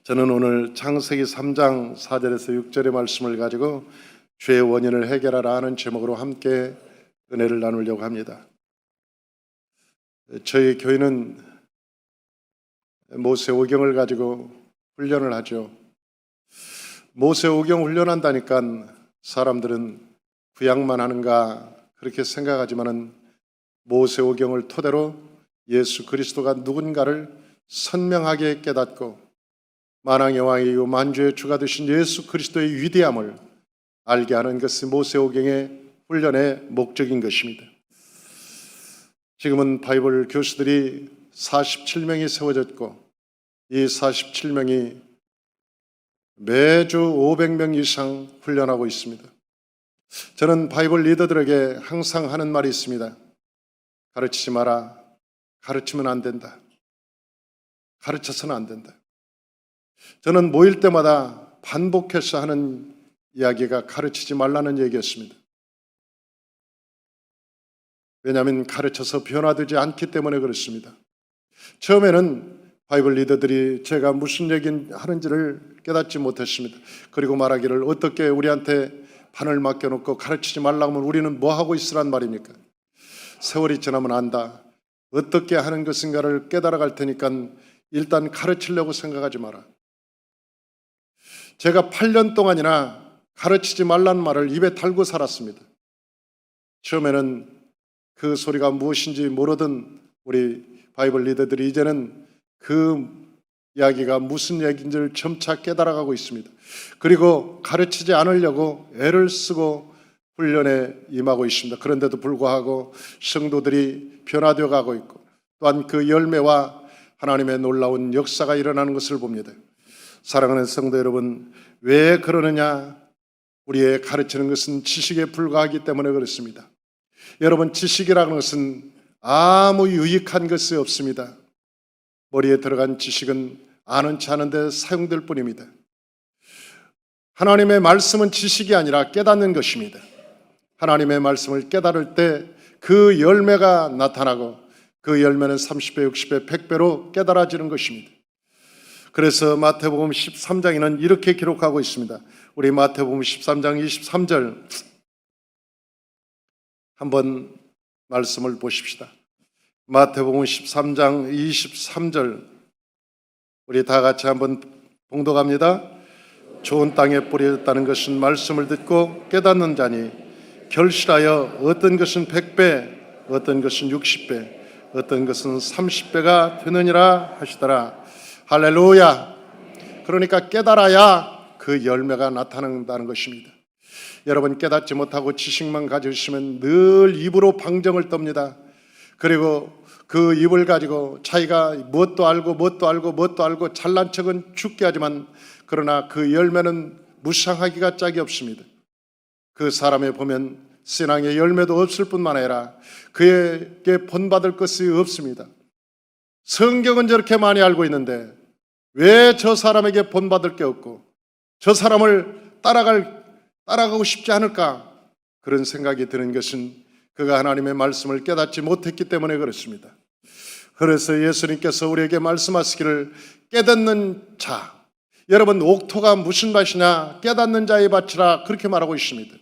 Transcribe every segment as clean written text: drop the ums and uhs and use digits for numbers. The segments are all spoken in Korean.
저는 오늘 창세기 3장 4절에서 6절의 말씀을 가지고 죄의 원인을 해결하라 하는 제목으로 함께 은혜를 나누려고 합니다. 저희 교회는 모세오경을 가지고 훈련을 하죠. 모세오경 훈련한다니까 사람들은 구약만 하는가 그렇게 생각하지만은 모세오경을 토대로 예수 그리스도가 누군가를 선명하게 깨닫고 만왕의 왕이요 만주의 주가 되신 예수 그리스도의 위대함을 알게 하는 것이 모세오경의 훈련의 목적인 것입니다. 지금은 바이블 교수들이 47명이 세워졌고 이 47명이 매주 500명 이상 훈련하고 있습니다. 저는 바이블 리더들에게 항상 하는 말이 있습니다. 가르치지 마라. 가르치면 안 된다. 가르쳐서는 안 된다. 저는 모일 때마다 반복해서 하는 이야기가 가르치지 말라는 얘기였습니다. 왜냐하면 가르쳐서 변화되지 않기 때문에 그렇습니다. 처음에는 바이블 리더들이 제가 무슨 얘기 하는지를 깨닫지 못했습니다. 그리고 말하기를 어떻게 우리한테 판을 맡겨놓고 가르치지 말라고 하면 우리는 뭐 하고 있으란 말입니까? 세월이 지나면 안다. 어떻게 하는 것인가를 깨달아 갈 테니까 일단 가르치려고 생각하지 마라. 제가 8년 동안이나 가르치지 말라는 말을 입에 달고 살았습니다. 처음에는 그 소리가 무엇인지 모르던 우리 바이블 리더들이 이제는 그 이야기가 무슨 얘기인지를 점차 깨달아가고 있습니다. 그리고 가르치지 않으려고 애를 쓰고 훈련에 임하고 있습니다. 그런데도 불구하고 성도들이 변화되어 가고 있고 또한 그 열매와 하나님의 놀라운 역사가 일어나는 것을 봅니다. 사랑하는 성도 여러분, 왜 그러느냐? 우리의 가르치는 것은 지식에 불과하기 때문에 그렇습니다. 여러분, 지식이라는 것은 아무 유익한 것이 없습니다. 머리에 들어간 지식은 아는 체 아는데 사용될 뿐입니다. 하나님의 말씀은 지식이 아니라 깨닫는 것입니다. 하나님의 말씀을 깨달을 때 그 열매가 나타나고 그 열매는 30배, 60배, 100배로 깨달아지는 것입니다. 그래서 마태복음 13장에는 이렇게 기록하고 있습니다. 우리 마태복음 13장 23절 한번 말씀을 보십시다. 마태복음 13장 23절 우리 다 같이 한번 봉독합니다. 좋은 땅에 뿌려졌다는 것은 말씀을 듣고 깨닫는 자니 결실하여 어떤 것은 100배, 어떤 것은 60배, 어떤 것은 30배가 되느니라 하시더라. 할렐루야. 그러니까 깨달아야 그 열매가 나타난다는 것입니다. 여러분, 깨닫지 못하고 지식만 가지고 있으면 늘 입으로 방정을 떱니다. 그리고 그 입을 가지고 자기가 무엇도 알고 잘난 척은 죽게 하지만 그러나 그 열매는 무상하기가 짝이 없습니다. 그 사람에 보면 신앙의 열매도 없을 뿐만 아니라 그에게 본받을 것이 없습니다. 성경은 저렇게 많이 알고 있는데 왜 저 사람에게 본받을 게 없고 저 사람을 따라가고 싶지 않을까? 그런 생각이 드는 것은 그가 하나님의 말씀을 깨닫지 못했기 때문에 그렇습니다. 그래서 예수님께서 우리에게 말씀하시기를 깨닫는 자, 여러분 옥토가 무슨 밭이냐? 깨닫는 자의 밭이라 그렇게 말하고 있습니다.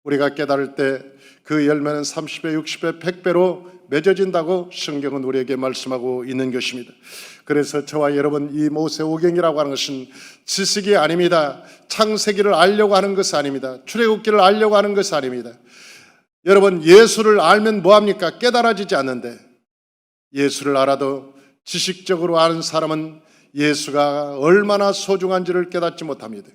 우리가 깨달을 때 그 열매는 30배, 60배, 100배로 맺어진다고 성경은 우리에게 말씀하고 있는 것입니다. 그래서 저와 여러분 이 모세오경이라고 하는 것은 지식이 아닙니다. 창세기를 알려고 하는 것이 아닙니다. 출애굽기를 알려고 하는 것이 아닙니다. 여러분, 예수를 알면 뭐합니까? 깨달아지지 않는데 예수를 알아도 지식적으로 아는 사람은 예수가 얼마나 소중한지를 깨닫지 못합니다.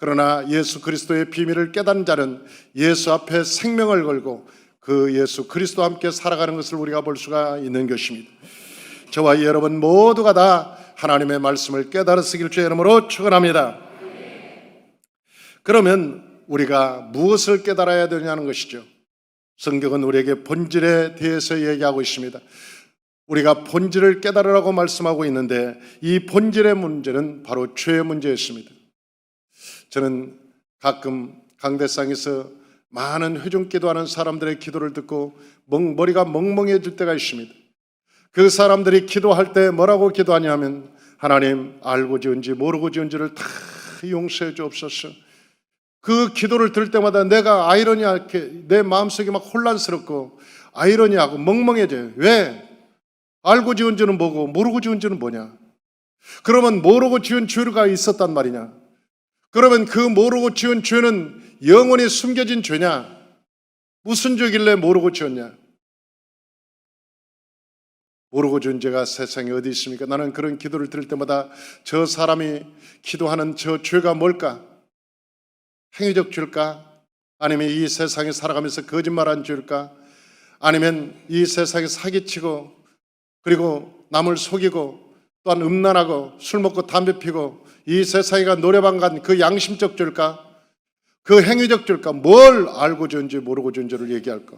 그러나 예수 그리스도의 비밀을 깨닫는 자는 예수 앞에 생명을 걸고 그 예수 그리스도와 함께 살아가는 것을 우리가 볼 수가 있는 것입니다. 저와 여러분 모두가 다 하나님의 말씀을 깨달으시길 주의 이름으로 축원합니다. 그러면 우리가 무엇을 깨달아야 되냐는 것이죠. 성경은 우리에게 본질에 대해서 얘기하고 있습니다. 우리가 본질을 깨달으라고 말씀하고 있는데 이 본질의 문제는 바로 죄의 문제였습니다. 저는 가끔 강대상에서 많은 회중기도하는 사람들의 기도를 듣고 머리가 멍멍해질 때가 있습니다. 그 사람들이 기도할 때 뭐라고 기도하냐면 하나님, 알고 지은지 모르고 지은지를 다 용서해 주옵소서. 그 기도를 들을 때마다 내가 아이러니하게 내 마음속이 막 혼란스럽고 아이러니하고 멍멍해져요. 왜? 알고 지은 죄는 뭐고 모르고 지은 죄는 뭐냐? 그러면 모르고 지은 죄가 있었단 말이냐? 그러면 그 모르고 지은 죄는 영원히 숨겨진 죄냐? 무슨 죄길래 모르고 지었냐? 모르고 지은 죄가 세상에 어디 있습니까? 나는 그런 기도를 들을 때마다 저 사람이 기도하는 저 죄가 뭘까? 행위적 죄일까? 아니면 이 세상에 살아가면서 거짓말한 죄일까? 아니면 이 세상에 사기치고 그리고 남을 속이고 또한 음란하고 술 먹고 담배 피고 이 세상에 가 노래방 간 그 양심적 죄일까? 그 행위적 죄일까? 뭘 알고 지은지 모르고 지은 죄를 얘기할까?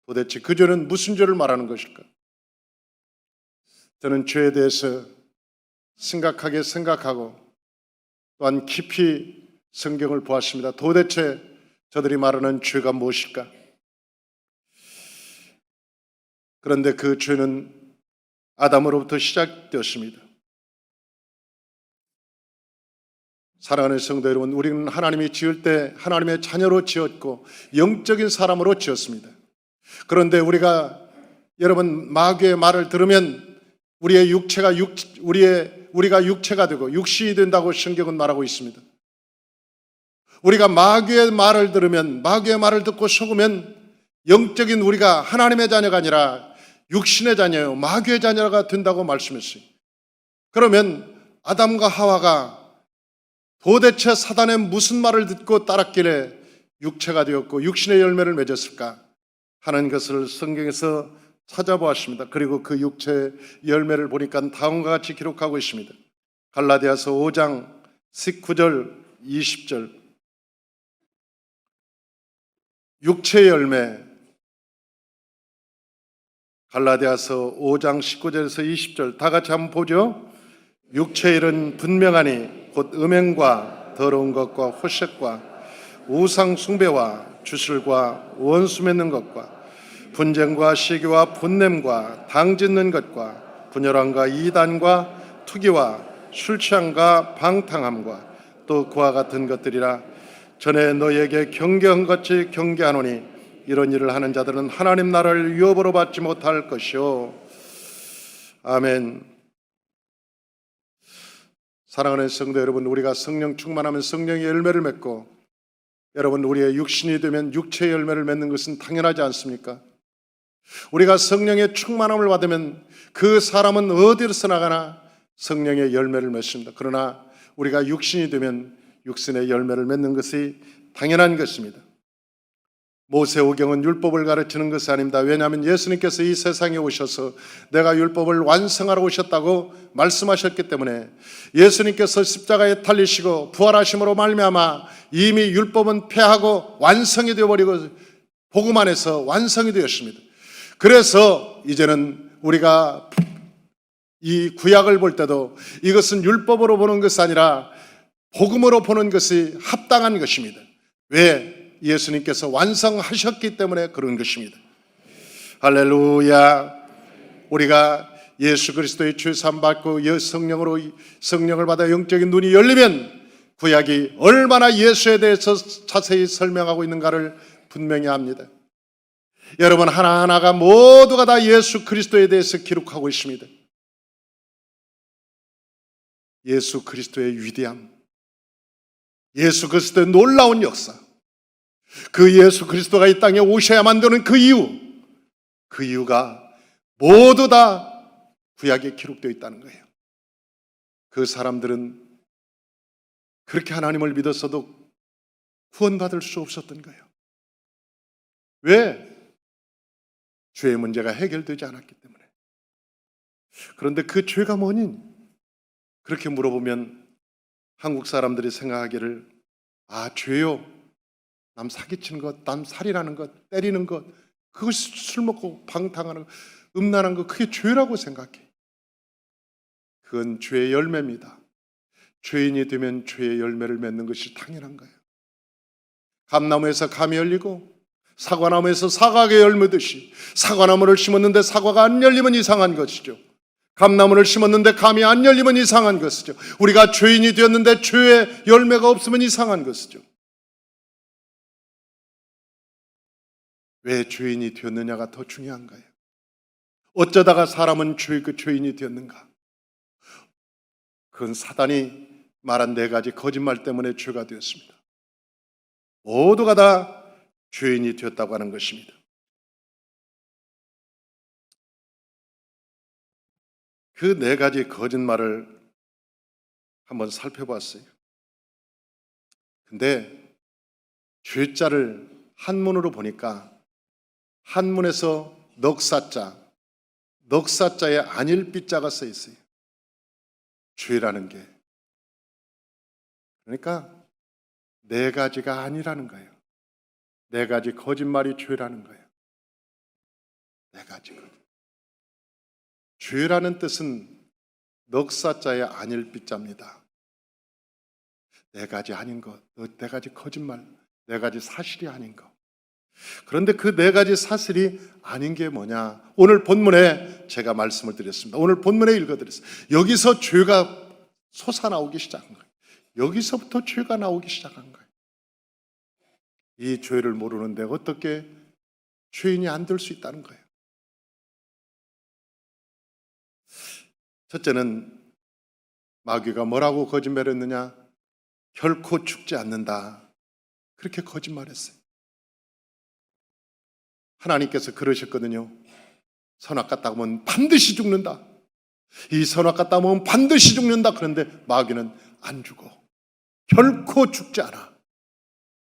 도대체 그 죄는 무슨 죄를 말하는 것일까? 저는 죄에 대해서 심각하게 생각하고 또한 깊이 성경을 보았습니다. 도대체 저들이 말하는 죄가 무엇일까? 그런데 그 죄는 아담으로부터 시작되었습니다. 사랑하는 성도 여러분, 우리는 하나님이 지을 때 하나님의 자녀로 지었고 영적인 사람으로 지었습니다. 그런데 여러분 마귀의 말을 들으면 우리가 육체가 되고 육신이 된다고 성경은 말하고 있습니다. 우리가 마귀의 말을 들으면, 마귀의 말을 듣고 속으면 영적인 우리가 하나님의 자녀가 아니라 육신의 자녀요, 마귀의 자녀가 된다고 말씀했어요. 그러면 아담과 하와가 도대체 사단의 무슨 말을 듣고 따랐길래 육체가 되었고 육신의 열매를 맺었을까 하는 것을 성경에서 찾아보았습니다. 그리고 그 육체의 열매를 보니까 다음과 같이 기록하고 있습니다. 갈라디아서 5장 19절 20절 육체의 열매, 갈라디아서 5장 19절에서 20절 다 같이 한번 보죠. 육체의 일은 분명하니 곧 음행과 더러운 것과 호색과 우상 숭배와 주술과 원수 맺는 것과 분쟁과 시기와 분냄과 당짓는 것과 분열함과 이단과 투기와 술취함과 방탕함과 또 그와 같은 것들이라. 전에 너희에게 경계한 같이 경계하노니 이런 일을 하는 자들은 하나님 나라를 유업으로 받지 못할 것이요. 아멘. 사랑하는 성도 여러분, 우리가 성령 충만하면 성령의 열매를 맺고, 여러분 우리의 육신이 되면 육체의 열매를 맺는 것은 당연하지 않습니까? 우리가 성령의 충만함을 받으면 그 사람은 어디서 나가나 성령의 열매를 맺습니다. 그러나 우리가 육신이 되면 육신의 열매를 맺는 것이 당연한 것입니다. 모세오경은 율법을 가르치는 것이 아닙니다. 왜냐하면 예수님께서 이 세상에 오셔서 내가 율법을 완성하러 오셨다고 말씀하셨기 때문에, 예수님께서 십자가에 달리시고 부활하심으로 말미암아 이미 율법은 폐하고 완성이 되어버리고 복음 안에서 완성이 되었습니다. 그래서 이제는 우리가 이 구약을 볼 때도 이것은 율법으로 보는 것이 아니라 복음으로 보는 것이 합당한 것입니다. 왜? 예수님께서 완성하셨기 때문에 그런 것입니다. 할렐루야. 우리가 예수 그리스도의 죄사함 받고 성령을 받아 영적인 눈이 열리면 구약이 얼마나 예수에 대해서 자세히 설명하고 있는가를 분명히 압니다. 여러분 하나하나가 모두가 다 예수 그리스도에 대해서 기록하고 있습니다. 예수 그리스도의 위대함, 예수 그리스도의 놀라운 역사, 그 예수 그리스도가 이 땅에 오셔야만 되는 그 이유가 모두 다 구약에 기록되어 있다는 거예요. 그 사람들은 그렇게 하나님을 믿었어도 구원받을 수 없었던 거예요. 왜? 죄의 문제가 해결되지 않았기 때문에. 그런데 그 죄가 뭐니? 그렇게 물어보면 한국 사람들이 생각하기를, 죄요, 남 사기치는 것, 남 살인하는 것, 때리는 것, 그것이 술 먹고 방탕하는 것, 음란한 것, 그게 죄라고 생각해. 그건 죄의 열매입니다. 죄인이 되면 죄의 열매를 맺는 것이 당연한 거예요. 감나무에서 감이 열리고 사과나무에서 사과가 열매듯이 사과나무를 심었는데 사과가 안 열리면 이상한 것이죠. 감나무를 심었는데 감이 안 열리면 이상한 것이죠. 우리가 죄인이 되었는데 죄의 열매가 없으면 이상한 것이죠. 왜 죄인이 되었느냐가 더 중요한가요? 어쩌다가 사람은 죄인이 되었는가? 그건 사단이 말한 4가지 거짓말 때문에 죄가 되었습니다. 모두가 다 죄인이 되었다고 하는 것입니다. 그 4가지 거짓말을 한번 살펴봤어요. 근데 죄자를 한문으로 보니까 한문에서 넉사자에 안일비자가 써 있어요. 죄라는 게. 그러니까 4가지가 아니라는 거예요. 4가지 거짓말이 죄라는 거예요. 4가지 거짓말. 죄라는 뜻은 넉사자에 안일비자입니다. 4가지 아닌 것, 4가지 거짓말, 4가지 사실이 아닌 것. 그런데 그 4가지 사실이 아닌 게 뭐냐? 오늘 본문에 제가 말씀을 드렸습니다. 오늘 본문에 읽어드렸어요. 여기서 죄가 솟아나오기 시작한 거예요. 여기서부터 죄가 나오기 시작한 거예요. 이 죄를 모르는데 어떻게 죄인이 안 될 수 있다는 거예요. 첫째는 마귀가 뭐라고 거짓말했느냐? 결코 죽지 않는다. 그렇게 거짓말했어요. 하나님께서 그러셨거든요. 선악과 따먹으면 반드시 죽는다. 이 선악과 따먹으면 반드시 죽는다. 그런데 마귀는 안 죽어. 결코 죽지 않아.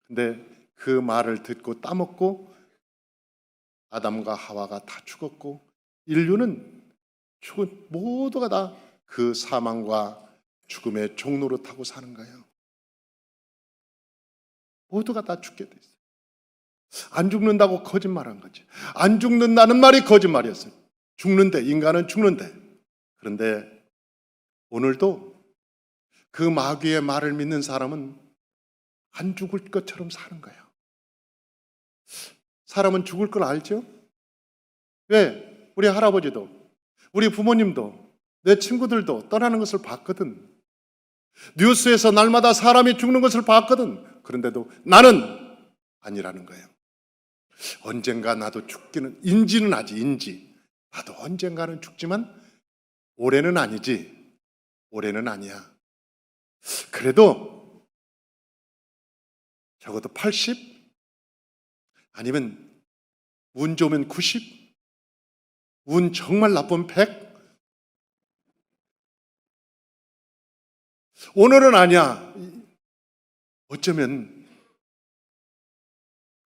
근데 그 말을 듣고 따먹고 아담과 하와가 다 죽었고 인류는 모두가 다 그 사망과 죽음의 종로로 타고 사는 거예요. 모두가 다 죽게 돼 있어요. 안 죽는다고 거짓말한 거지. 안 죽는다는 말이 거짓말이었어요. 죽는데, 인간은 죽는데. 그런데 오늘도 그 마귀의 말을 믿는 사람은 안 죽을 것처럼 사는 거예요. 사람은 죽을 걸 알죠? 왜? 우리 할아버지도, 우리 부모님도, 내 친구들도 떠나는 것을 봤거든. 뉴스에서 날마다 사람이 죽는 것을 봤거든. 그런데도 나는 아니라는 거예요. 언젠가 나도 죽기는, 인지는 하지, 인지. 나도 언젠가는 죽지만 올해는 아니지. 올해는 아니야. 그래도 적어도 80? 아니면 운 좋으면 90? 운 정말 나쁘면 100? 오늘은 아니야. 어쩌면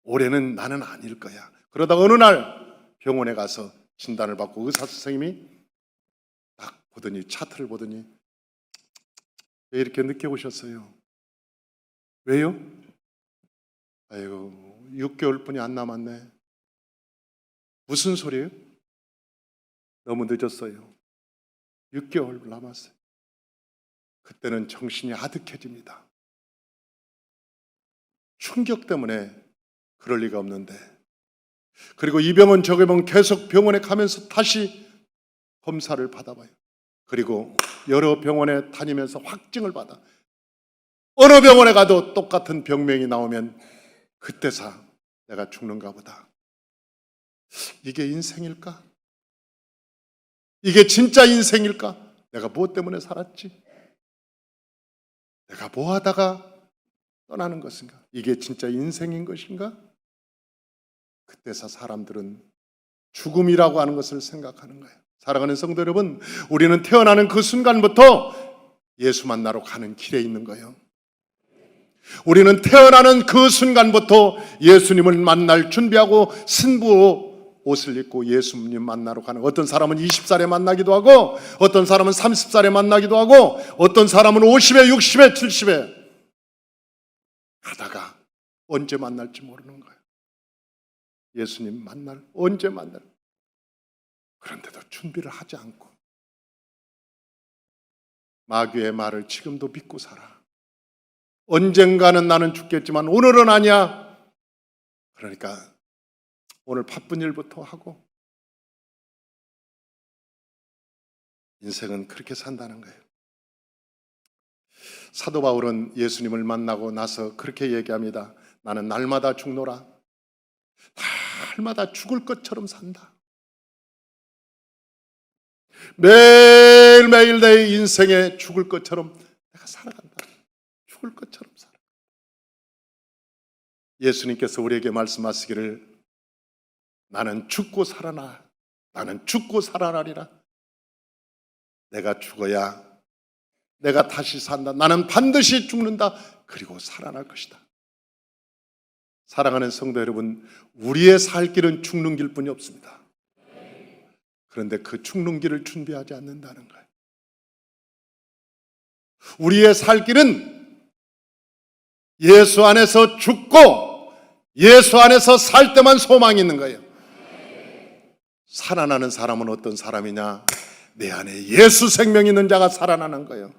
올해는 나는 아닐 거야. 그러다가 어느 날 병원에 가서 진단을 받고 의사 선생님이 딱 보더니, 차트를 보더니 왜 이렇게 늦게 오셨어요? 왜요? 아이고, 6개월뿐이 안 남았네. 무슨 소리예요? 너무 늦었어요. 6개월 남았어요. 그때는 정신이 아득해집니다. 충격 때문에 그럴 리가 없는데. 그리고 이 병원 저 병원 계속 병원에 가면서 다시 검사를 받아봐요. 그리고 여러 병원에 다니면서 확증을 받아. 어느 병원에 가도 똑같은 병명이 나오면 그때서 내가 죽는가 보다. 이게 인생일까? 이게 진짜 인생일까? 내가 무엇 때문에 살았지? 내가 뭐 하다가 떠나는 것인가? 이게 진짜 인생인 것인가? 그때서 사람들은 죽음이라고 하는 것을 생각하는 거예요. 사랑하는 성도 여러분, 우리는 태어나는 그 순간부터 예수 만나러 가는 길에 있는 거예요. 우리는 태어나는 그 순간부터 예수님을 만날 준비하고 신부 옷을 입고 예수님 만나러 가는, 어떤 사람은 20살에 만나기도 하고 어떤 사람은 30살에 만나기도 하고 어떤 사람은 50에 60에 70에 가다가 언제 만날지 모르는 거예요. 예수님 언제 만날. 그런데도 준비를 하지 않고 마귀의 말을 지금도 믿고 살아. 언젠가는 나는 죽겠지만 오늘은 아니야. 그러니까 오늘 바쁜 일부터 하고 인생은 그렇게 산다는 거예요. 사도 바울은 예수님을 만나고 나서 그렇게 얘기합니다. 나는 날마다 죽노라. 날마다 죽을 것처럼 산다. 매일매일 내 인생에 죽을 것처럼 내가 살아간다. 죽을 것처럼 살아. 예수님께서 우리에게 말씀하시기를 나는 죽고 살아나. 나는 죽고 살아나리라. 내가 죽어야 내가 다시 산다. 나는 반드시 죽는다. 그리고 살아날 것이다. 사랑하는 성도 여러분, 우리의 살 길은 죽는 길뿐이 없습니다. 그런데 그 죽는 길을 준비하지 않는다는 거예요. 우리의 살 길은 예수 안에서 죽고 예수 안에서 살 때만 소망이 있는 거예요. 살아나는 사람은 어떤 사람이냐? 내 안에 예수 생명이 있는 자가 살아나는 거예요.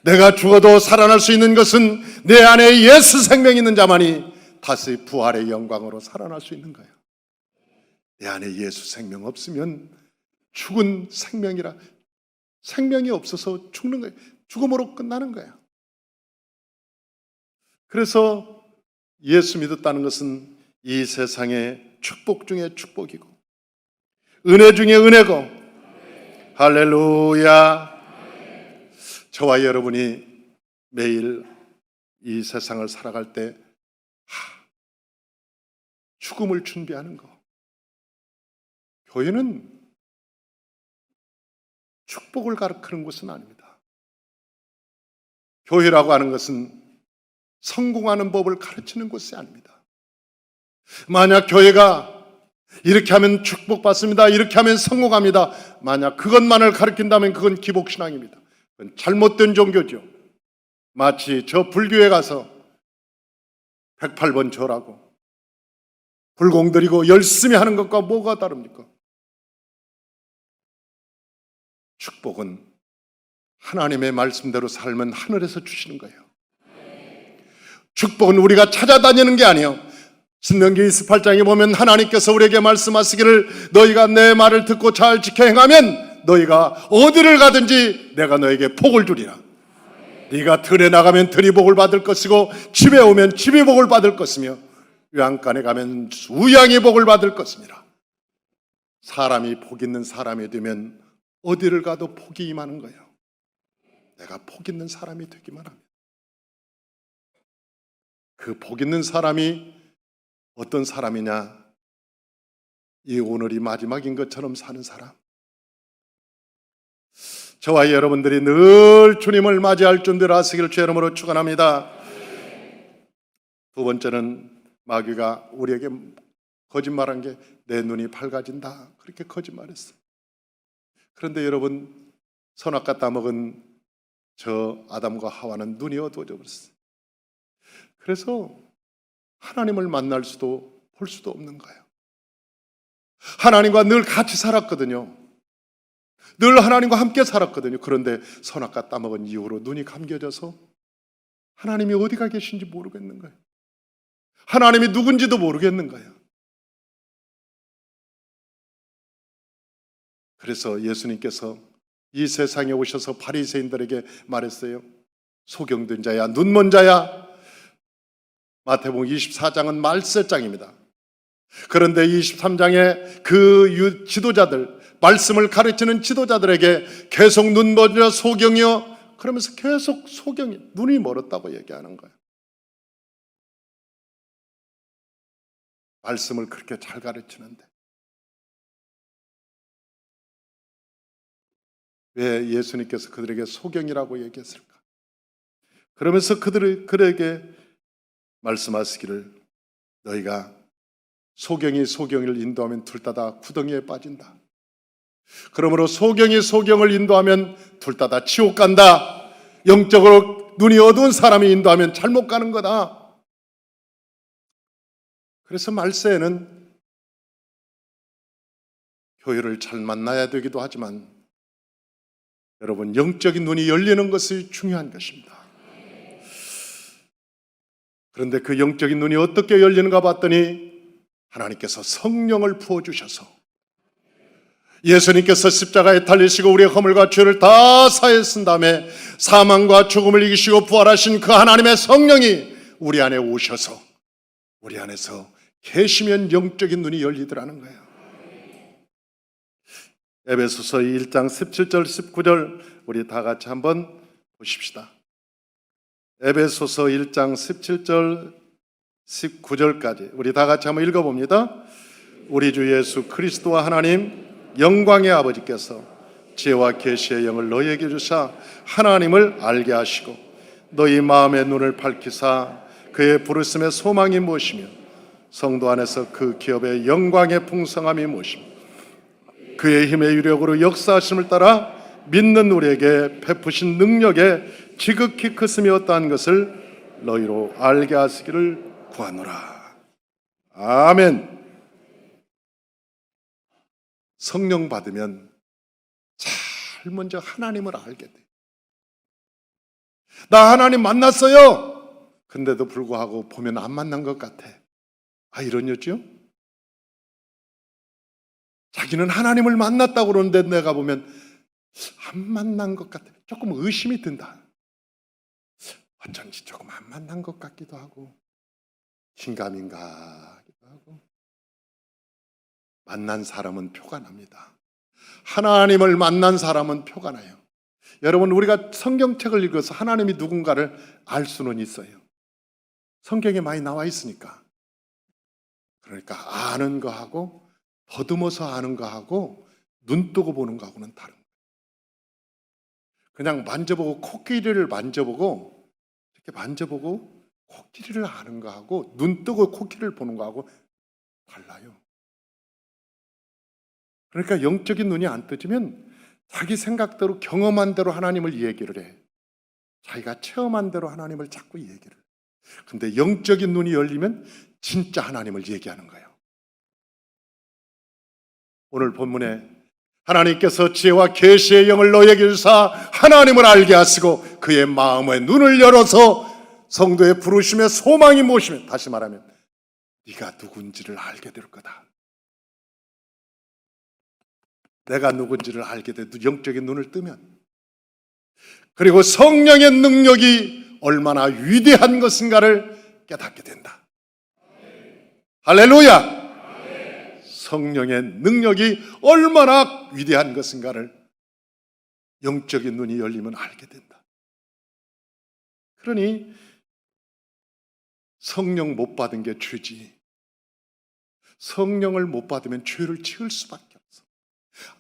내가 죽어도 살아날 수 있는 것은 내 안에 예수 생명이 있는 자만이 다시 부활의 영광으로 살아날 수 있는 거예요. 내 안에 예수 생명 없으면 죽은 생명이라, 생명이 없어서 죽는 거예요. 죽음으로 끝나는 거예요. 그래서 예수 믿었다는 것은 이 세상의 축복 중에 축복이고 은혜 중에 은혜고, 할렐루야. 저와 여러분이 매일 이 세상을 살아갈 때 죽음을 준비하는 거. 교회는 축복을 가르치는 곳은 아닙니다. 교회라고 하는 것은 성공하는 법을 가르치는 곳이 아닙니다. 만약 교회가 이렇게 하면 축복받습니다, 이렇게 하면 성공합니다, 만약 그것만을 가르친다면 그건 기복신앙입니다. 그건 잘못된 종교죠. 마치 저 불교에 가서 108번 절하고 불공 드리고 열심히 하는 것과 뭐가 다릅니까? 축복은 하나님의 말씀대로 살면 하늘에서 주시는 거예요. 축복은 우리가 찾아다니는 게 아니에요. 신명기 28장에 보면 하나님께서 우리에게 말씀하시기를 너희가 내 말을 듣고 잘 지켜 행하면 너희가 어디를 가든지 내가 너에게 복을 주리라. 네가 들에 나가면 들이 복을 받을 것이고 집에 오면 집이 복을 받을 것이며 외양간에 가면 우양이 복을 받을 것입니다. 사람이 복 있는 사람이 되면 어디를 가도 복이 임하는 거예요. 내가 복 있는 사람이 되기만 합니다. 그 복 있는 사람이 어떤 사람이냐? 이 오늘이 마지막인 것처럼 사는 사람. 저와 여러분들이 늘 주님을 맞이할 준비를 하시기를 주의 이름으로 축원합니다. 두 번째는 마귀가 우리에게 거짓말한 게 내 눈이 밝아진다, 그렇게 거짓말했어. 그런데 여러분, 선악과 따먹은 저 아담과 하와는 눈이 어두워져 버렸어요. 그래서 하나님을 만날 수도 볼 수도 없는 거예요. 하나님과 늘 같이 살았거든요. 늘 하나님과 함께 살았거든요. 그런데 선악과 따먹은 이후로 눈이 감겨져서 하나님이 어디가 계신지 모르겠는 거예요. 하나님이 누군지도 모르겠는 거예요. 그래서 예수님께서 이 세상에 오셔서 바리새인들에게 말했어요. 소경된 자야, 눈먼 자야. 마태복음 24장은 말세장입니다. 그런데 23장에 그 지도자들, 말씀을 가르치는 지도자들에게 계속 눈먼 자, 소경이요, 그러면서 계속 소경이, 눈이 멀었다고 얘기하는 거예요. 말씀을 그렇게 잘 가르치는데 왜 예수님께서 그들에게 소경이라고 얘기했을까? 그러면서 그들에게 말씀하시기를 너희가 소경이 소경을 인도하면 둘 다 구덩이에 빠진다. 그러므로 소경이 소경을 인도하면 둘 다 지옥 간다. 영적으로 눈이 어두운 사람이 인도하면 잘못 가는 거다. 그래서 말세에는 교회를 잘 만나야 되기도 하지만 여러분, 영적인 눈이 열리는 것이 중요한 것입니다. 그런데 그 영적인 눈이 어떻게 열리는가 봤더니 하나님께서 성령을 부어주셔서 예수님께서 십자가에 달리시고 우리의 허물과 죄를 다 사했은 다음에 사망과 죽음을 이기시고 부활하신 그 하나님의 성령이 우리 안에 오셔서 우리 안에서 계시면 영적인 눈이 열리더라는 거예요. 에베소서 1장 17절 19절 우리 다 같이 한번 보십시다. 에베소서 1장 17절 19절까지 우리 다 같이 한번 읽어봅니다. 우리 주 예수 그리스도와 하나님 영광의 아버지께서 지혜와 계시의 영을 너희에게 주사 하나님을 알게 하시고 너희 마음의 눈을 밝히사 그의 부르심의 소망이 무엇이며 성도 안에서 그 기업의 영광의 풍성함이 무엇이며 그의 힘의 유력으로 역사하심을 따라 믿는 우리에게 베푸신 능력의 지극히 크심이 어떠한 것을 너희로 알게 하시기를 구하노라. 아멘. 성령 받으면 제일 먼저 하나님을 알게 돼. 나 하나님 만났어요. 근데도 불구하고 보면 안 만난 것 같아. 이런 여지요? 자기는 하나님을 만났다고 그러는데 내가 보면 안 만난 것 같아. 조금 의심이 든다. 어쩐지 조금 안 만난 것 같기도 하고 긴가민가 하기도 하고. 만난 사람은 표가 납니다. 하나님을 만난 사람은 표가 나요. 여러분, 우리가 성경책을 읽어서 하나님이 누군가를 알 수는 있어요. 성경에 많이 나와 있으니까. 그러니까 아는 거하고 더듬어서 아는 거하고 눈 뜨고 보는 거하고는 다른 거예요. 그냥 만져보고 코끼리를 만져보고 이렇게 만져보고 코끼리를 아는 거하고 눈 뜨고 코끼리를 보는 거하고 달라요. 그러니까 영적인 눈이 안 떠지면 자기 생각대로 경험한 대로 하나님을 얘기를 해. 자기가 체험한 대로 하나님을 자꾸 얘기를 해. 근데 영적인 눈이 열리면 진짜 하나님을 얘기하는 거예요. 오늘 본문에 하나님께서 지혜와 계시의 영을 너에게 주사 하나님을 알게 하시고 그의 마음의 눈을 열어서 성도의 부르심의 소망이 무엇이며, 다시 말하면 네가 누군지를 알게 될 거다. 내가 누군지를 알게 돼 영적인 눈을 뜨면, 그리고 성령의 능력이 얼마나 위대한 것인가를 깨닫게 된다. 할렐루야! 성령의 능력이 얼마나 위대한 것인가를 영적인 눈이 열리면 알게 된다. 그러니 성령 못 받은 게 죄지. 성령을 못 받으면 죄를 지을 수밖에 없어.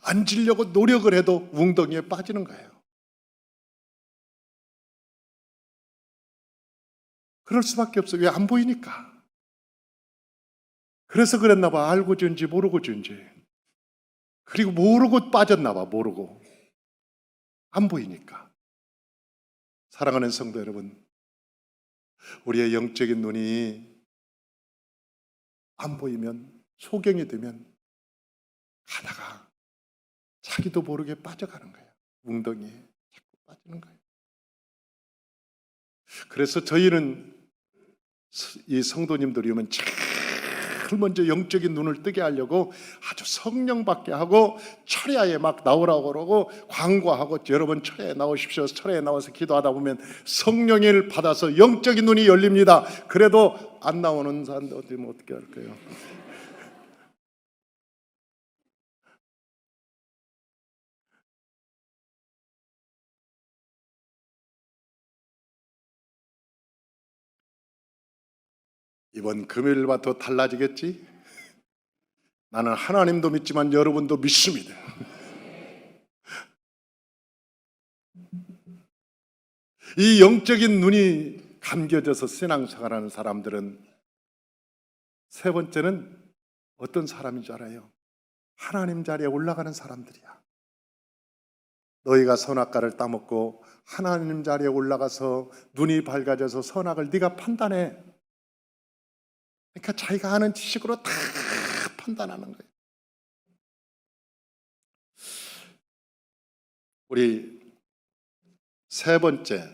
안 지려고 노력을 해도 웅덩이에 빠지는 거예요. 그럴 수밖에 없어. 왜? 안 보이니까. 그래서 그랬나 봐. 알고 지은지 모르고 지은지. 그리고 모르고 빠졌나 봐. 모르고. 안 보이니까. 사랑하는 성도 여러분, 우리의 영적인 눈이 안 보이면, 소경이 되면 가다가 자기도 모르게 빠져가는 거예요. 웅덩이에 자꾸 빠지는 거예요. 그래서 저희는 이 성도님들이 오면 제일 먼저 영적인 눈을 뜨게 하려고 아주 성령 받게 하고 철야에 막 나오라고 그러고 광고하고, 여러분 철야에 나오십시오. 철야에 나와서 기도하다 보면 성령을 받아서 영적인 눈이 열립니다. 그래도 안 나오는 사람들 어떻게 할까요? 이번 금요일과 더 달라지겠지? 나는 하나님도 믿지만 여러분도 믿습니다. 이 영적인 눈이 감겨져서 신앙생활하는 사람들은 세 번째는 어떤 사람인 줄 알아요? 하나님 자리에 올라가는 사람들이야. 너희가 선악과를 따먹고 하나님 자리에 올라가서 눈이 밝아져서 선악을 네가 판단해. 그러니까 자기가 아는 지식으로 다 판단하는 거예요. 우리 세 번째,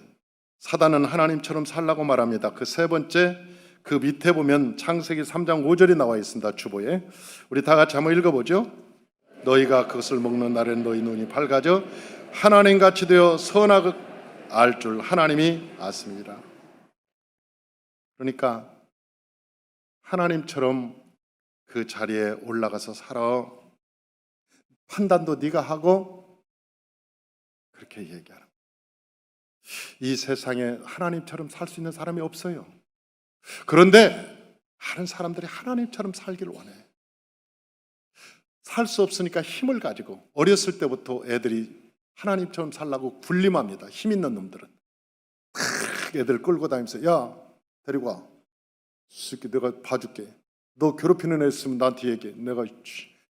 사단은 하나님처럼 살라고 말합니다. 그 세 번째, 그 밑에 보면 창세기 3장 5절이 나와 있습니다. 주보에. 우리 다 같이 한번 읽어보죠. 너희가 그것을 먹는 날에 너희 눈이 밝아져 하나님같이 되어 선악을 알 줄 하나님이 아십니다. 그러니까 하나님처럼 그 자리에 올라가서 살아. 판단도 네가 하고. 그렇게 얘기하는. 이 세상에 하나님처럼 살 수 있는 사람이 없어요. 그런데 많은 사람들이 하나님처럼 살기를 원해. 살 수 없으니까 힘을 가지고 어렸을 때부터 애들이 하나님처럼 살라고 군림합니다. 힘 있는 놈들은 애들 끌고 다니면서 야 데리고 와. 새끼 내가 봐줄게. 너 괴롭히는 애 있으면 나한테 얘기해. 내가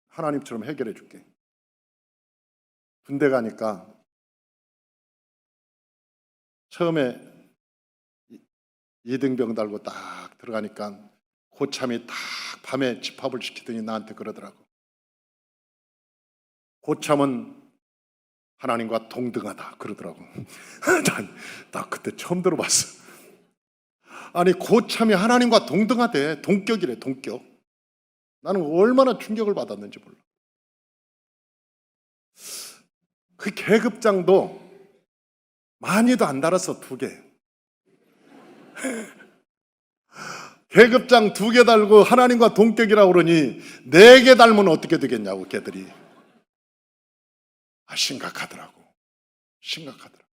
하나님처럼 해결해 줄게. 군대 가니까 처음에 이등병 달고 딱 들어가니까 고참이 딱 밤에 집합을 시키더니 나한테 그러더라고. 고참은 하나님과 동등하다 그러더라고. 나 그때 처음 들어봤어. 아니 고참이 하나님과 동등하대. 동격이래. 동격. 나는 얼마나 충격을 받았는지 몰라. 그 계급장도 많이도 안 달았어. 2개. 계급장 2개 달고 하나님과 동격이라고 그러니 4개 달면 어떻게 되겠냐고 걔들이. 심각하더라고. 심각하더라고.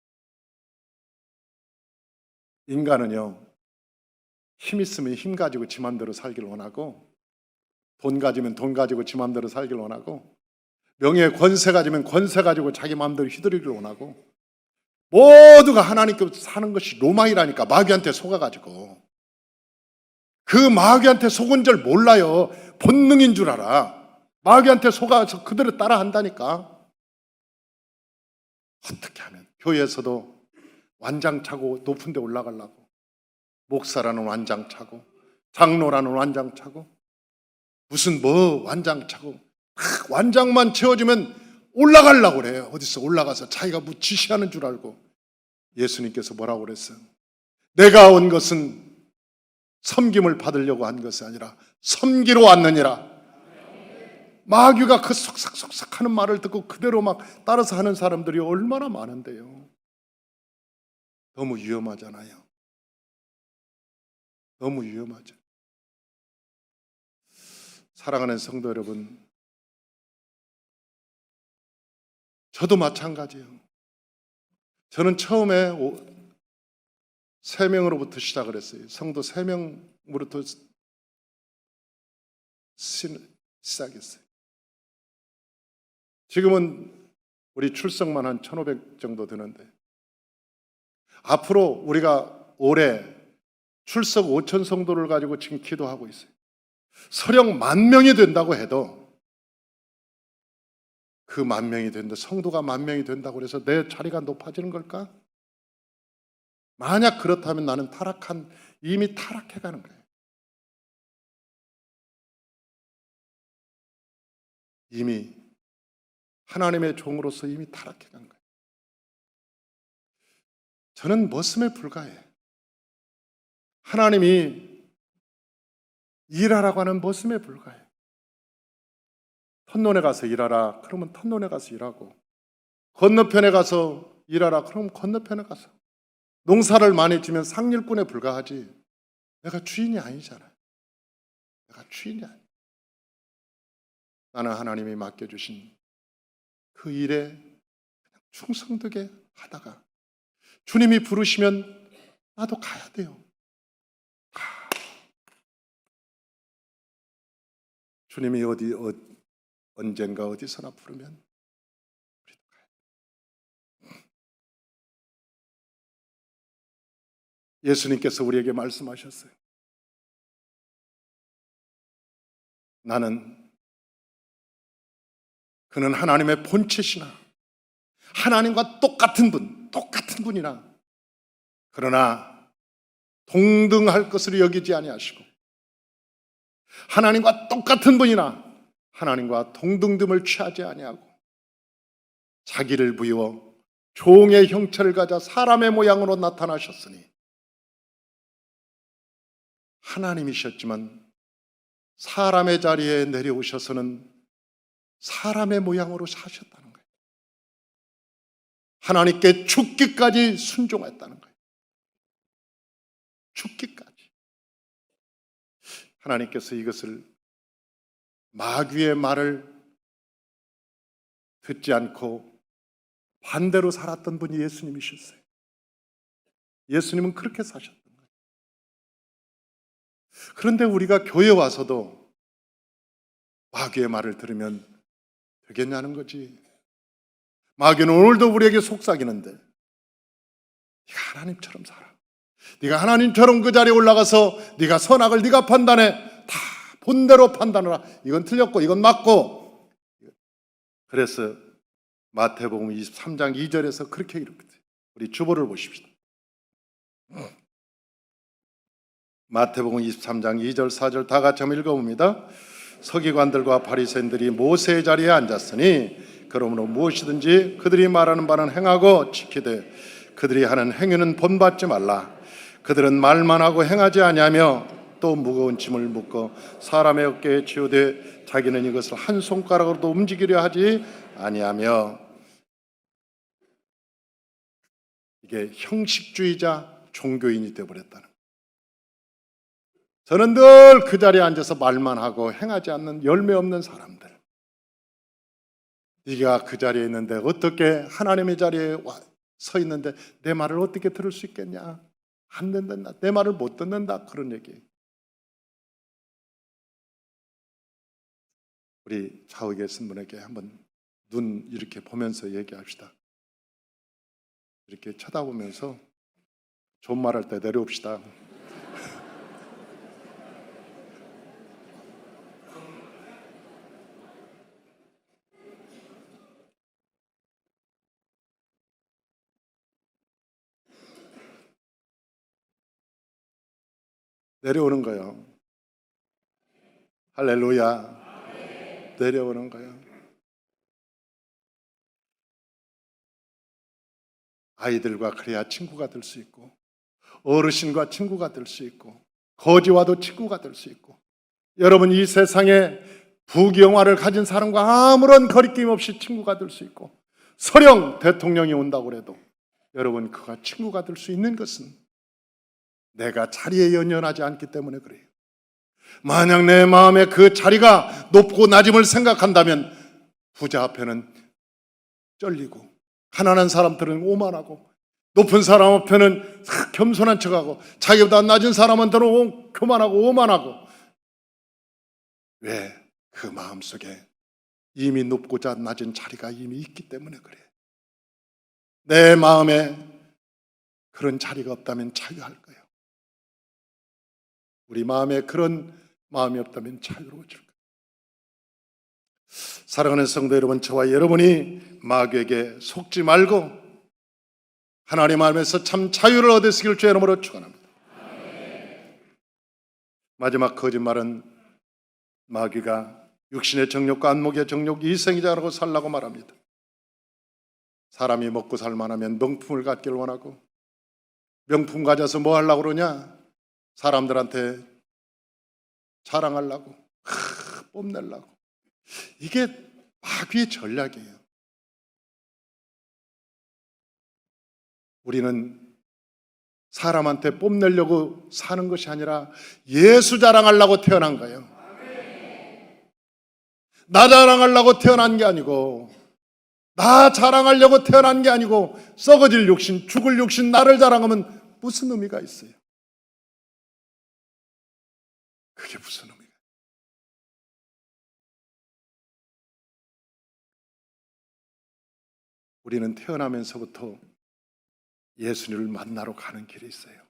인간은요, 힘 있으면 힘 가지고 지 맘대로 살기를 원하고, 돈 가지면 돈 가지고 지 맘대로 살기를 원하고, 명예 권세 가지면 권세 가지고 자기 맘대로 휘두르기를 원하고, 모두가 하나님께 사는 것이 로망이라니까. 마귀한테 속아가지고. 그 마귀한테 속은 줄 몰라요. 본능인 줄 알아. 마귀한테 속아서 그대로 따라 한다니까. 어떻게 하면 교회에서도 완장차고 높은 데 올라가려고, 목사라는 완장차고 장로라는 완장차고 무슨 뭐 완장차고 완장만 채워주면 올라가려고 그래요. 어디서 올라가서 자기가 뭐 지시하는 줄 알고. 예수님께서 뭐라고 그랬어요? 내가 온 것은 섬김을 받으려고 한 것이 아니라 섬기러 왔느니라. 마귀가 그 속삭속삭 하는 말을 듣고 그대로 막 따라서 하는 사람들이 얼마나 많은데요. 너무 위험하잖아요. 너무 위험하죠. 사랑하는 성도 여러분, 저도 마찬가지예요. 저는 처음에 3명으로부터 시작을 했어요. 성도 3명으로부터 시작했어요. 지금은 우리 출석만 한 1,500 정도 되는데, 앞으로 우리가 올해 출석 5,000 성도를 가지고 지금 기도하고 있어요. 서령 10,000명이 된다고 해도, 그 10,000명이 된다, 성도가 10,000명이 된다고 해서 내 자리가 높아지는 걸까? 만약 그렇다면 나는 이미 타락해가는 거예요. 이미 하나님의 종으로서 이미 타락해간 거예요. 저는 머슴에 불과해요. 하나님이 일하라고 하는 머슴에 불과해요. 턴론에 가서 일하라 그러면 턴론에 가서 일하고, 건너편에 가서 일하라 그러면 건너편에 가서, 농사를 많이 지면 상일꾼에 불과하지 내가 주인이 아니잖아요. 내가 주인이 아니에요. 나는 하나님이 맡겨주신 그 일에 충성되게 하다가 주님이 부르시면 나도 가야 돼요. 주님이 언젠가 어디서나 부르면 우리도 가야 돼요. 예수님께서 우리에게 말씀하셨어요. 그는 하나님의 본체시나 하나님과 똑같은 분이나 그러나 동등할 것으로 여기지 아니하시고, 하나님과 똑같은 분이나 하나님과 동등됨을 취하지 아니하고 자기를 부여 종의 형체를 가져 사람의 모양으로 나타나셨으니, 하나님이셨지만 사람의 자리에 내려오셔서는 사람의 모양으로 사셨다는 거예요. 하나님께 죽기까지 순종했다는 거예요. 죽기까지. 하나님께서 이것을 마귀의 말을 듣지 않고 반대로 살았던 분이 예수님이셨어요. 예수님은 그렇게 사셨던 거예요. 그런데 우리가 교회 와서도 마귀의 말을 들으면 되겠냐는 거지. 마귀는 오늘도 우리에게 속삭이는데, 네가 하나님처럼 살아. 네가 하나님처럼 그 자리에 올라가서 네가 선악을 네가 판단해. 다 본대로 판단하라. 이건 틀렸고 이건 맞고. 그래서 마태복음 23장 2절에서 그렇게 이렇거든요. 우리 주보를 보십시다. 마태복음 23장 2절 4절 다 같이 한번 읽어봅니다. 서기관들과 바리새인들이 모세의 자리에 앉았으니 그러므로 무엇이든지 그들이 말하는 바는 행하고 지키되 그들이 하는 행위는 본받지 말라. 그들은 말만 하고 행하지 아니하며 또 무거운 짐을 묶어 사람의 어깨에 지우되 자기는 이것을 한 손가락으로도 움직이려 하지 아니하며. 이게 형식주의자 종교인이 되어버렸다는 거예요. 저는 늘 그 자리에 앉아서 말만 하고 행하지 않는 열매 없는 사람들. 네가 그 자리에 있는데 어떻게 하나님의 자리에 서 있는데 내 말을 어떻게 들을 수 있겠냐? 안 된다. 내 말을 못 듣는다. 그런 얘기. 우리 좌우에 계신 분에게 한번 눈 이렇게 보면서 얘기합시다. 이렇게 쳐다보면서 좋은 말 할 때 내려옵시다. 내려오는 거예요. 할렐루야. 내려오는 거예요. 아이들과 그래야 친구가 될 수 있고, 어르신과 친구가 될 수 있고, 거지와도 친구가 될 수 있고, 여러분 이 세상에 부귀영화를 가진 사람과 아무런 거리낌 없이 친구가 될 수 있고, 설령 대통령이 온다고 해도 여러분 그가 친구가 될 수 있는 것은 내가 자리에 연연하지 않기 때문에 그래요. 만약 내 마음에 그 자리가 높고 낮음을 생각한다면 부자 앞에는 쩔리고, 가난한 사람들은 오만하고, 높은 사람 앞에는 겸손한 척하고, 자기보다 낮은 사람한테는 교만하고 오만하고. 왜? 그 마음속에 이미 높고자 낮은 자리가 이미 있기 때문에 그래. 내 마음에 그런 자리가 없다면 자유할 거예요. 우리 마음에 그런 마음이 없다면 자유로워질 거예요. 사랑하는 성도 여러분, 저와 여러분이 마귀에게 속지 말고 하나님 안에서 참 자유를 얻으시길 주의 이름으로 축원합니다. 마지막 거짓말은 마귀가 육신의 정욕과 안목의 정욕 이생이자라고 살라고 말합니다. 사람이 먹고 살만하면 명품을 갖기를 원하고, 명품 가져서 뭐 하려고 그러냐? 사람들한테 자랑하려고, 뽐내려고. 이게 마귀의 전략이에요. 우리는 사람한테 뽐내려고 사는 것이 아니라 예수 자랑하려고 태어난 거예요. 나 자랑하려고 태어난 게 아니고, 나 자랑하려고 태어난 게 아니고, 썩어질 육신, 죽을 육신, 나를 자랑하면 무슨 의미가 있어요? 그게 무슨 의미가 있어요? 우리는 태어나면서부터 예수님을 만나러 가는 길이 있어요.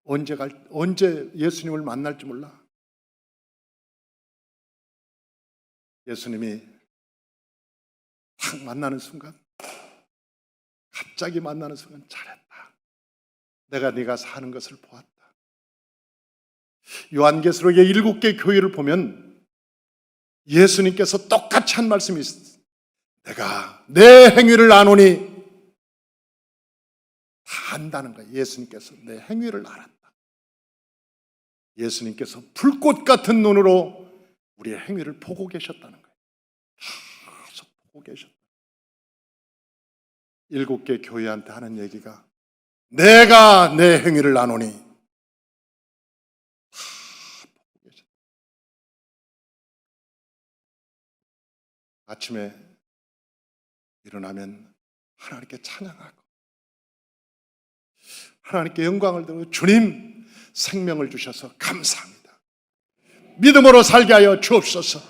언제 예수님을 만날지 몰라. 예수님이 딱 만나는 순간, 갑자기 만나는 순간, 잘했다. 내가 네가 사는 것을 보았다. 요한계시록의 7개 교회를 보면 예수님께서 똑같이 한 말씀이 있어요. 내가 내 행위를 아노니. 다 안다는 거예요. 예수님께서 내 행위를 알았다. 예수님께서 불꽃 같은 눈으로 우리의 행위를 보고 계셨다는 거예요. 계속 보고 계셨다. 7개 교회한테 하는 얘기가 내가 내 행위를 나누니 다 보고 계셨다. 아침에 일어나면 하나님께 찬양하고 하나님께 영광을 드리고 주님 생명을 주셔서 감사합니다. 믿음으로 살게 하여 주옵소서.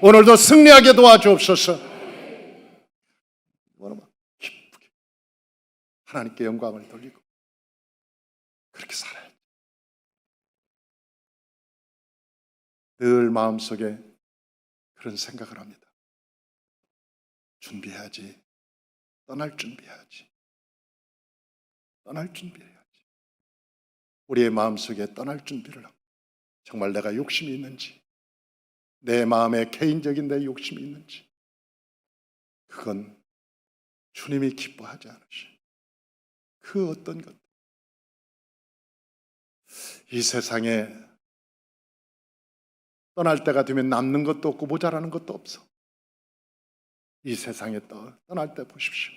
오늘도 승리하게 도와주옵소서. 기쁘게 하나님께 영광을 돌리고 그렇게 살아요. 늘 마음속에 그런 생각을 합니다. 준비해야지. 떠날 준비해야지. 떠날 준비해야지. 우리의 마음속에 떠날 준비를 하고 정말 내가 욕심이 있는지, 내 마음에 개인적인 내 욕심이 있는지, 그건 주님이 기뻐하지 않으시. 그 어떤 것, 이 세상에 떠날 때가 되면 남는 것도 없고 모자라는 것도 없어. 이 세상에 떠날 때 보십시오.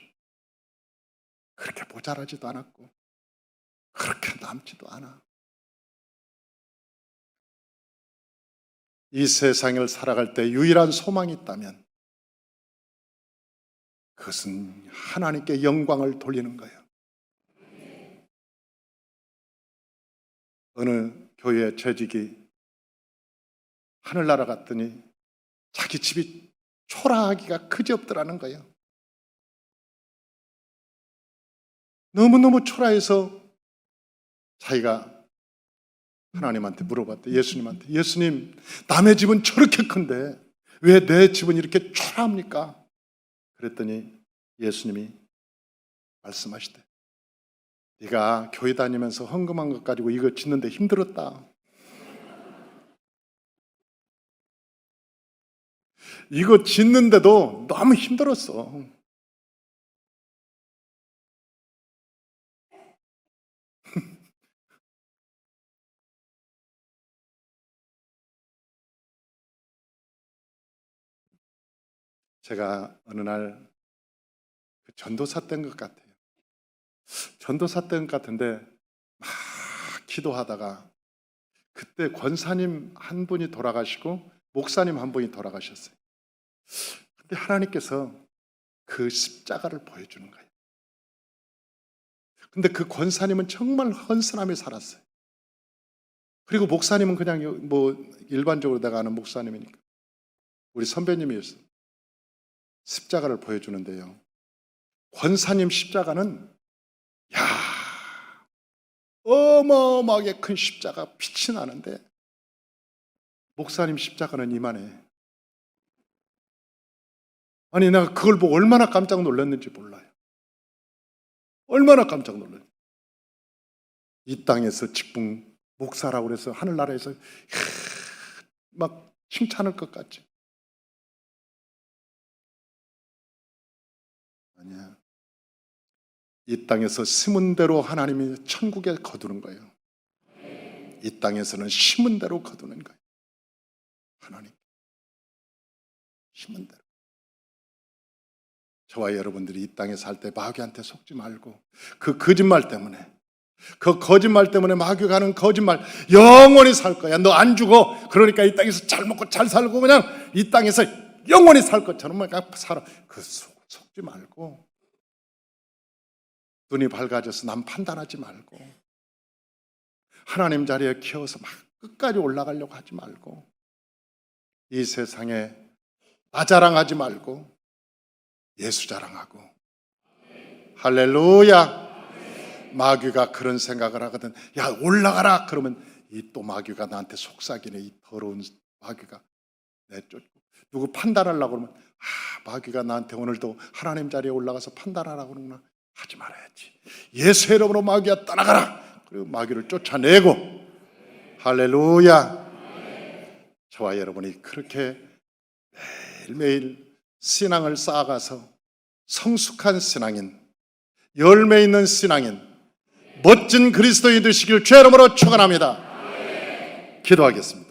그렇게 모자라지도 않았고 그렇게 남지도 않아. 이 세상을 살아갈 때 유일한 소망이 있다면 그것은 하나님께 영광을 돌리는 거예요. 어느 교회 재직이 하늘나라 갔더니 자기 집이 초라하기가 그지없더라는 거예요. 너무너무 초라해서 자기가 하나님한테 물어봤대. 예수님한테. 예수님, 남의 집은 저렇게 큰데 왜 내 집은 이렇게 초라합니까? 그랬더니 예수님이 말씀하시대. 네가 교회 다니면서 헌금한 것 가지고 이거 짓는데 힘들었다. 이거 짓는데도 너무 힘들었어. 제가 어느 날 전도사 때인 것 같아요. 전도사 때인 것 같은데 막 기도하다가 그때 권사님 한 분이 돌아가시고 목사님 한 분이 돌아가셨어요. 근데 하나님께서 그 십자가를 보여주는 거예요. 근데 그 권사님은 정말 헌신하며 살았어요. 그리고 목사님은 그냥 뭐 일반적으로 내가 아는 목사님이니까 우리 선배님이었어요. 십자가를 보여주는데요. 권사님 십자가는 어마어마하게 큰 십자가 빛이 나는데 목사님 십자가는 이만해. 아니 내가 그걸 보고 얼마나 깜짝 놀랐는지 몰라요. 얼마나 깜짝 놀랐는지. 이 땅에서 직분 목사라고 그래서 하늘나라에서 막 칭찬할 것 같지. 아니야. 이 땅에서 심은 대로 하나님이 천국에 거두는 거예요. 이 땅에서는 심은 대로 거두는 거예요. 하나님 심은 대로. 저와 여러분들이 이 땅에 살 때 마귀한테 속지 말고 그 거짓말 때문에 마귀가 하는 거짓말 영원히 살 거야. 너 안 죽어. 그러니까 이 땅에서 잘 먹고 잘 살고 그냥 이 땅에서 영원히 살 것처럼 그냥 살아. 그 속지 말고 눈이 밝아져서 남 판단하지 말고 하나님 자리에 키워서 막 끝까지 올라가려고 하지 말고 이 세상에 나 자랑하지 말고 예수 자랑하고. 할렐루야. 마귀가 그런 생각을 하거든. 야 올라가라 그러면 이 또 마귀가 나한테 속삭이네. 이 더러운 마귀가 내쫓고 누구 판단하려고 그러면 마귀가 나한테 오늘도 하나님 자리에 올라가서 판단하라고 그러구나. 하지 말아야지. 예수 이름으로 마귀야 떠나가라. 그리고 마귀를 쫓아내고. 할렐루야. 저와 여러분이 그렇게 매일매일 신앙을 쌓아가서 성숙한 신앙인, 열매 있는 신앙인, 멋진 그리스도인 되시길 주의 이름으로 축원합니다. 기도하겠습니다.